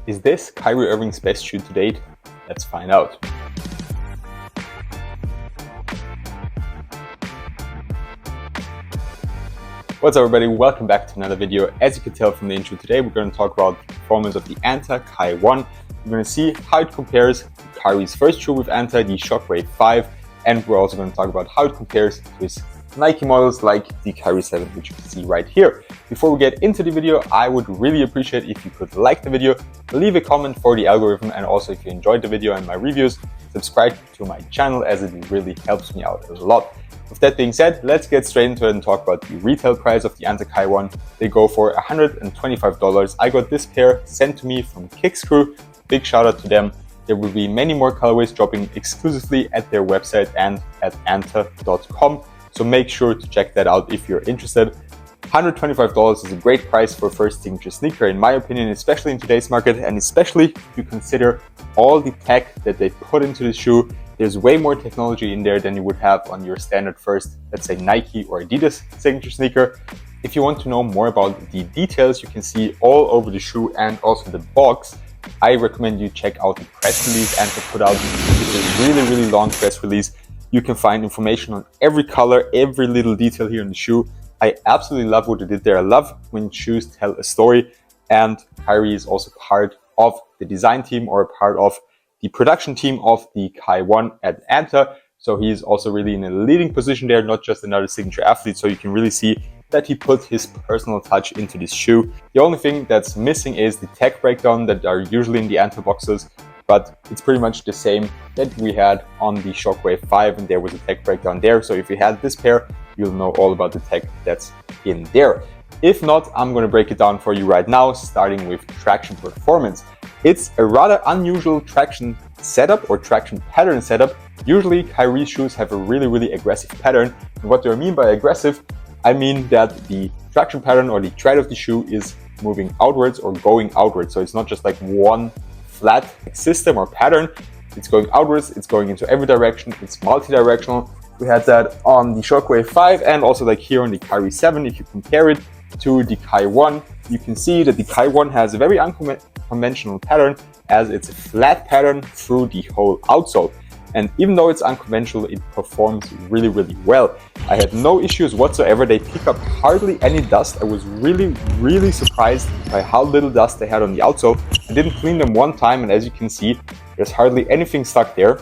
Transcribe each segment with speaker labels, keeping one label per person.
Speaker 1: Is this Kyrie Irving's best shoe to date? Let's find out. What's up everybody, welcome back to another video. As you can tell from the intro today, we're going to talk about the performance of the Anta KAI 1. We're going to see how it compares to Kyrie's first shoe with Anta, the Shockwave 5, and we're also going to talk about how it compares to his Nike models like the Kyrie 7, which you can see right here. Before we get into the video, I would really appreciate if you could like the video, leave a comment for the algorithm, and also if you enjoyed the video and my reviews, subscribe to my channel as it really helps me out a lot. With that being said, let's get straight into it and talk about the retail price of the Anta KAI 1. They go for $125. I got this pair sent to me from KICKSCREW. Big shout out to them. There will be many more colorways dropping exclusively at their website and at anta.com. So make sure to check that out if you're interested. $125 is a great price for a first signature sneaker in my opinion, especially in today's market, and especially if you consider all the tech that they put into the shoe. There's way more technology in there than you would have on your standard first, let's say Nike or Adidas signature sneaker. If you want to know more about the details you can see all over the shoe and also the box, I recommend you check out the press release Anta put out. It's a really long press release. You can find information on every color, every little detail here in the shoe. I absolutely love what they did there. I love when shoes tell a story, and Kyrie is also part of the design team or part of the production team of the KAI 1 at Anta. So he's also really in a leading position there, not just another signature athlete. So you can really see that he put his personal touch into this shoe. The only thing that's missing is the tech breakdown that are usually in the Anta boxes, but it's pretty much the same that we had on the Shockwave 5, and there was a tech breakdown there. So if you had this pair, you'll know all about the tech that's in there. If not, I'm going to break it down for you right now, starting with traction performance. It's a rather unusual traction setup or traction pattern setup. Usually Kyrie shoes have a really aggressive pattern. And what do I mean by aggressive? I mean that the traction pattern or the tread of the shoe is moving outwards or going outwards. So it's not just like one flat system or pattern. It's going outwards, it's going into every direction, it's multi-directional. We had that on the Shockwave 5 and also like here on the Kyrie 7. If you compare it to the KAI 1, you can see that the KAI 1 has a very unconventional pattern, as it's a flat pattern through the whole outsole. And even though it's unconventional, it performs really well. I had no issues whatsoever. They pick up hardly any dust. I was really surprised by how little dust they had on the outsole. I didn't clean them one time, and as you can see, there's hardly anything stuck there.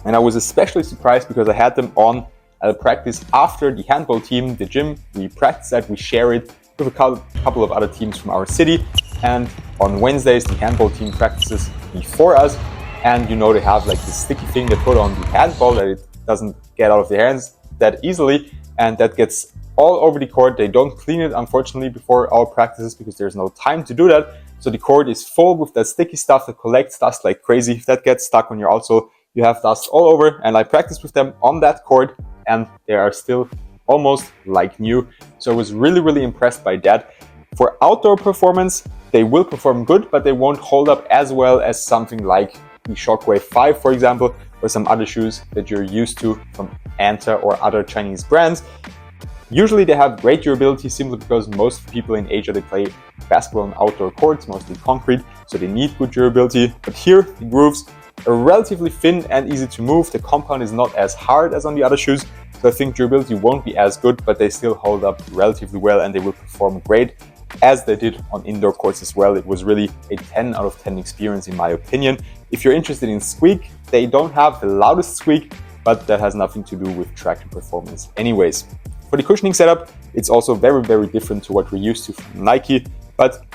Speaker 1: And I was especially surprised because I had them on at a practice after the handball team, the gym. We practice that, we share it with a couple of other teams from our city. And on Wednesdays, the handball team practices before us. And you know, they have like this sticky thing they put on the handball that it doesn't get out of their hands that easily. And that gets all over the court. They don't clean it, unfortunately, before our practices because there's no time to do that. So the court is full with that sticky stuff that collects dust like crazy. If that gets stuck on your outsole, you have dust all over. And I practiced with them on that court, and they are still almost like new. So I was really impressed by that. For outdoor performance, they will perform good, but they won't hold up as well as something like the Shockwave 5, for example, or some other shoes that you're used to from Anta or other Chinese brands. Usually they have great durability simply because most people in Asia, they play basketball on outdoor courts, mostly concrete, so they need good durability. But here, the grooves are relatively thin and easy to move. The compound is not as hard as on the other shoes, so I think durability won't be as good, but they still hold up relatively well and they will perform great, as they did on indoor courts as well. It was really a 10 out of 10 experience in my opinion. If you're interested in squeak, they don't have the loudest squeak, but that has nothing to do with traction performance anyways. For the cushioning setup, it's also very different to what we're used to from Nike, but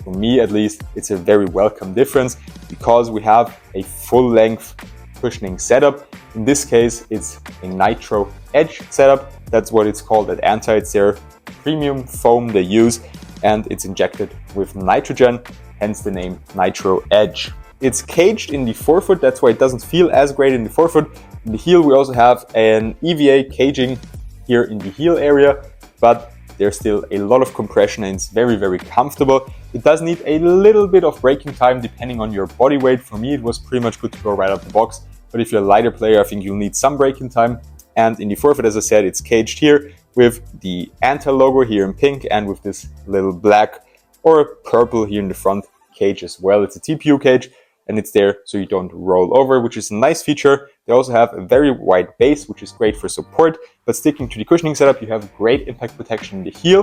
Speaker 1: for me at least, it's a very welcome difference because we have a full-length cushioning setup. In this case, it's a Nitro Edge setup. That's what it's called at Anta. It's their premium foam they use, and it's injected with nitrogen, hence the name Nitro Edge. It's caged in the forefoot, that's why it doesn't feel as great in the forefoot. In the heel, we also have an EVA caging here in the heel area, but there's still a lot of compression and it's very comfortable. It does need a little bit of braking time depending on your body weight. For me, it was pretty much good to go right out the box, but if you're a lighter player, I think you'll need some braking time. And in the forefoot, as I said, it's caged here with the Anta logo here in pink and with this little black or purple here in the front cage as well. It's a TPU cage, and it's there so you don't roll over, which is a nice feature. They also have a very wide base, which is great for support, but sticking to the cushioning setup, you have great impact protection in the heel,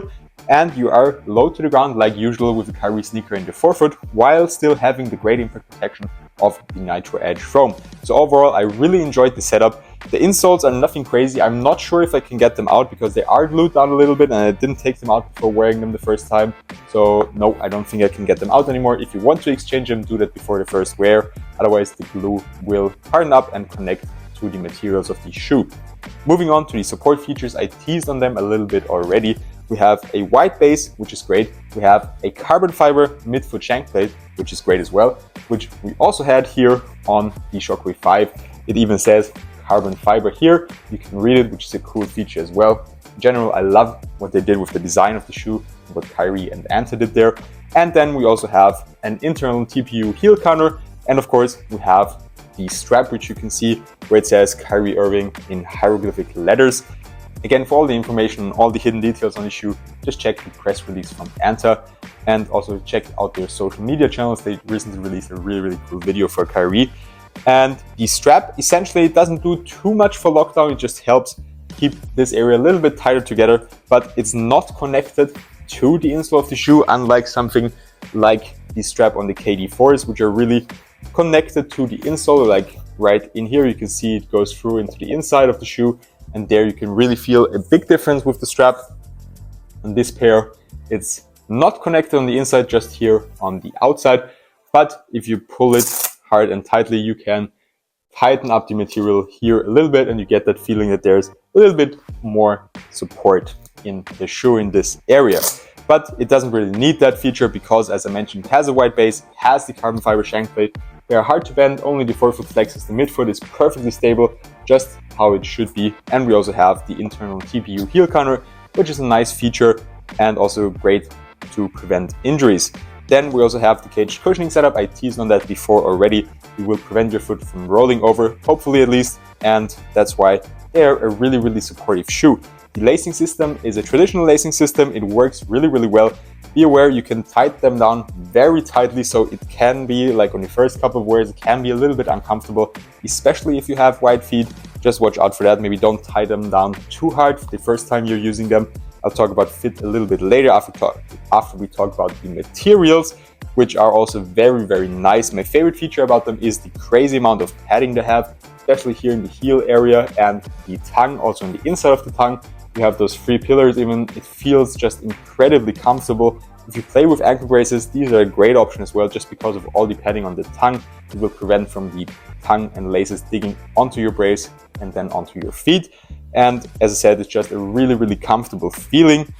Speaker 1: and you are low to the ground like usual with the Kyrie sneaker in the forefoot, while still having the great impact protection of the Nitro Edge foam. So overall, I really enjoyed the setup. The insoles are nothing crazy. I'm not sure if I can get them out because they are glued down a little bit, and I didn't take them out before wearing them the first time. So no, I don't think I can get them out anymore. If you want to exchange them, do that before the first wear. Otherwise, the glue will harden up and connect to the materials of the shoe. Moving on to the support features, I teased on them a little bit already. We have a wide base, which is great. We have a carbon fiber midfoot shank plate, which is great as well, which we also had here on the Shockwave 5. It even says carbon fiber here. You can read it, which is a cool feature as well. In general, I love what they did with the design of the shoe, what Kyrie and Anta did there. And then we also have an internal TPU heel counter. And of course, we have the strap, which you can see where it says Kyrie Irving in hieroglyphic letters. Again, for all the information, all the hidden details on the shoe, just check the press release from Anta, and also check out their social media channels. They recently released a really cool video for Kyrie. And the strap essentially doesn't do too much for lockdown. It just helps keep this area a little bit tighter together, but it's not connected to the insole of the shoe, unlike something like the strap on the KD4s, which are really connected to the insole. Like right in here, you can see it goes through into the inside of the shoe, and there you can really feel a big difference with the strap. On this pair, it's not connected on the inside, just here on the outside. But if you pull it hard and tightly, you can tighten up the material here a little bit, and you get that feeling that there's a little bit more support in the shoe in this area. But it doesn't really need that feature because, as I mentioned, it has a wide base, has the carbon fiber shank plate. They are hard to bend, only the forefoot flexes. The midfoot is perfectly stable, just how it should be. And we also have the internal TPU heel counter, which is a nice feature and also great to prevent injuries. Then we also have the cage cushioning setup. I teased on that before already. It will prevent your foot from rolling over, hopefully at least, and that's why they're a really supportive shoe. The lacing system is a traditional lacing system. It works really well. Be aware you can tighten them down very tightly, so it can be, like on the first couple of wears, it can be a little bit uncomfortable, especially if you have wide feet. Just watch out for that. Maybe don't tie them down too hard the first time you're using them. I'll talk about fit a little bit later after we talk about the materials, which are also very nice. My favorite feature about them is the crazy amount of padding they have, especially here in the heel area and the tongue, also on the inside of the tongue. You have those 3 pillars even. It feels just incredibly comfortable. If you play with ankle braces, these are a great option as well, just because of all the padding on the tongue. It will prevent from the tongue and laces digging onto your brace and then onto your feet. And as I said, it's just a really comfortable feeling.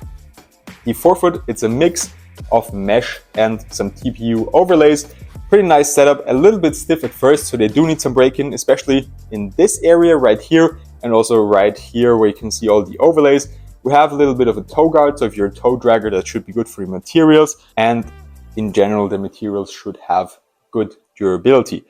Speaker 1: The forefoot, it's a mix of mesh and some TPU overlays. Pretty nice setup, a little bit stiff at first, so they do need some break-in, especially in this area right here, and also right here where you can see all the overlays. We have a little bit of a toe guard, so if you're a toe dragger, that should be good for your materials. And in general, the materials should have good durability.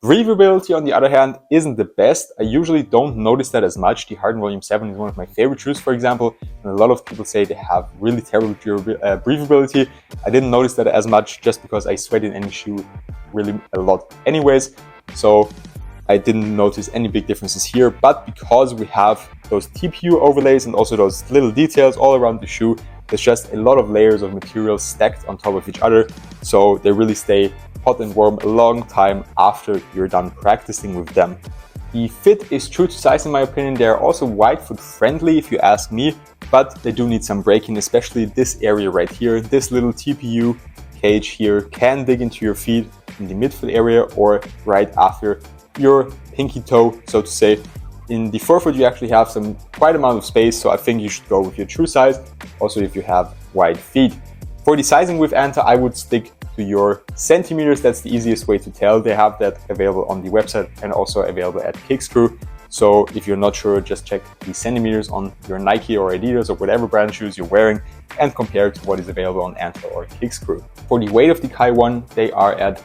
Speaker 1: Breathability, on the other hand, isn't the best. I usually don't notice that as much. The Harden Volume 7 is one of my favorite shoes, for example, and a lot of people say they have really terrible breathability. I didn't notice that as much just because I sweat in any shoe really a lot anyways. So I didn't notice any big differences here, but because we have those TPU overlays and also those little details all around the shoe, there's just a lot of layers of materials stacked on top of each other, so they really stay hot and warm a long time after you're done practicing with them. The fit is true to size in my opinion. They're also wide foot friendly if you ask me, but they do need some break-in, especially this area right here. This little TPU cage here can dig into your feet in the midfoot area or right after your pinky toe, so to say. In the forefoot you actually have some quite amount of space, so I think you should go with your true size, also if you have wide feet. For the sizing with Anta, I would stick to your centimeters. That's the easiest way to tell. They have that available on the website and also available at KICKSCREW. So if you're not sure, just check the centimeters on your Nike or Adidas or whatever brand shoes you're wearing and compare to what is available on Anta or KICKSCREW. For the weight of the Kai 1, they are at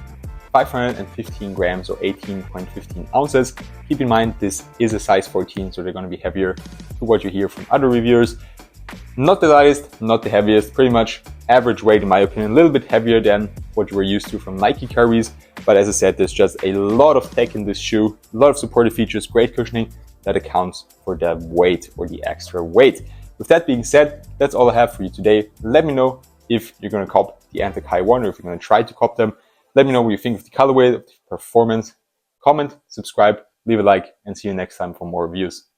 Speaker 1: 515 grams or 18.15 ounces. Keep in mind, this is a size 14, so they're going to be heavier to what you hear from other reviewers. Not the lightest, not the heaviest, pretty much average weight in my opinion, a little bit heavier than what you were used to from Nike carries. But as I said, there's just a lot of tech in this shoe, a lot of supportive features, great cushioning that accounts for the weight or the extra weight. With that being said, that's all I have for you today. Let me know if you're going to cop the Anta KAI 1 or if you're going to try to cop them. Let me know what you think of the colorway, of the performance. Comment, subscribe, leave a like, and see you next time for more reviews.